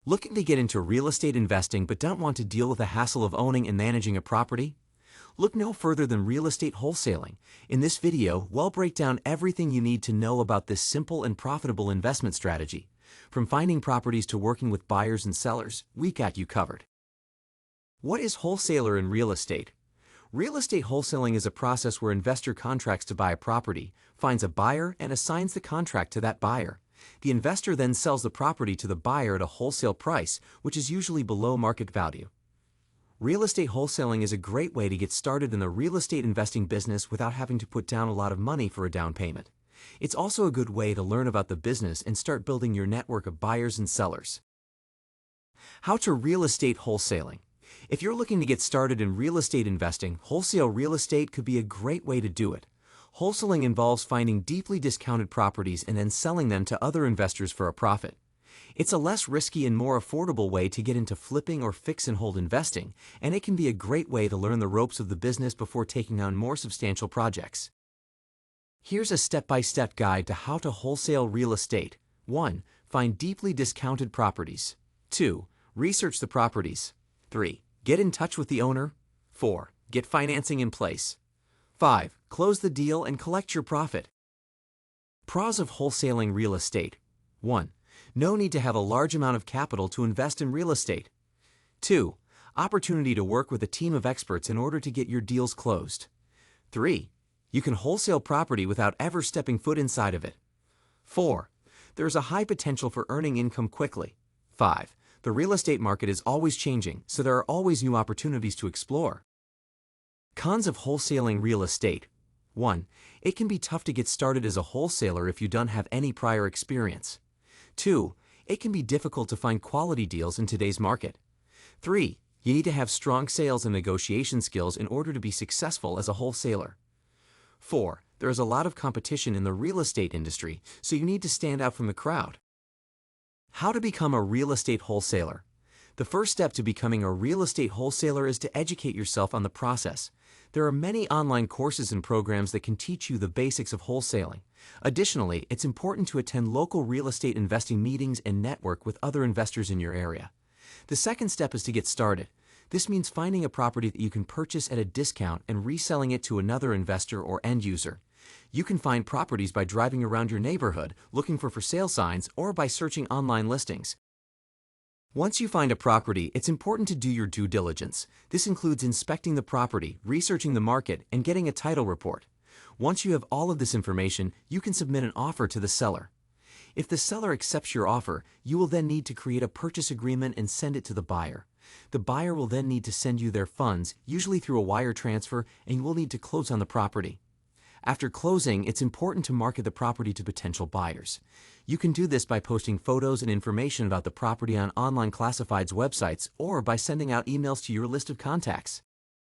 Looking to get into real estate investing but don't want to deal with the hassle of owning and managing a property? Look no further than real estate wholesaling. In this video, we'll break down everything you need to know about this simple and profitable investment strategy. From finding properties to working with buyers and sellers, we got you covered. What is wholesaler in real estate? Real estate wholesaling is a process where investor contracts to buy a property, finds a buyer, and assigns the contract to that buyer. The investor then sells the property to the buyer at a wholesale price, which is usually below market value. Real estate wholesaling is a great way to get started in the real estate investing business without having to put down a lot of money for a down payment. It's also a good way to learn about the business and start building your network of buyers and sellers. How to real estate wholesaling. If you're looking to get started in real estate investing, wholesale real estate could be a great way to do it. Wholesaling involves finding deeply discounted properties and then selling them to other investors for a profit. It's a less risky and more affordable way to get into flipping or fix-and-hold investing, and it can be a great way to learn the ropes of the business before taking on more substantial projects. Here's a step-by-step guide to how to wholesale real estate. 1. Find deeply discounted properties. 2. Research the properties. 3. Get in touch with the owner. 4. Get financing in place. 5. Close the deal and collect your profit. Pros of wholesaling real estate. 1. No need to have a large amount of capital to invest in real estate. 2. Opportunity to work with a team of experts in order to get your deals closed. 3. You can wholesale property without ever stepping foot inside of it. 4. There is a high potential for earning income quickly. 5. The real estate market is always changing, so there are always new opportunities to explore. Cons of wholesaling real estate. 1. It can be tough to get started as a wholesaler if you don't have any prior experience. 2. It can be difficult to find quality deals in today's market. 3. You need to have strong sales and negotiation skills in order to be successful as a wholesaler. 4. There is a lot of competition in the real estate industry, so you need to stand out from the crowd. How to become a real estate wholesaler. The first step to becoming a real estate wholesaler is to educate yourself on the process. There are many online courses and programs that can teach you the basics of wholesaling. Additionally, it's important to attend local real estate investing meetings and network with other investors in your area. The second step is to get started. This means finding a property that you can purchase at a discount and reselling it to another investor or end user. You can find properties by driving around your neighborhood, looking for sale signs, or by searching online listings. Once you find a property, it's important to do your due diligence. This includes inspecting the property, researching the market, and getting a title report. Once you have all of this information, you can submit an offer to the seller. If the seller accepts your offer, you will then need to create a purchase agreement and send it to the buyer. The buyer will then need to send you their funds, usually through a wire transfer, and you will need to close on the property. After closing, it's important to market the property to potential buyers. You can do this by posting photos and information about the property on online classifieds websites or by sending out emails to your list of contacts.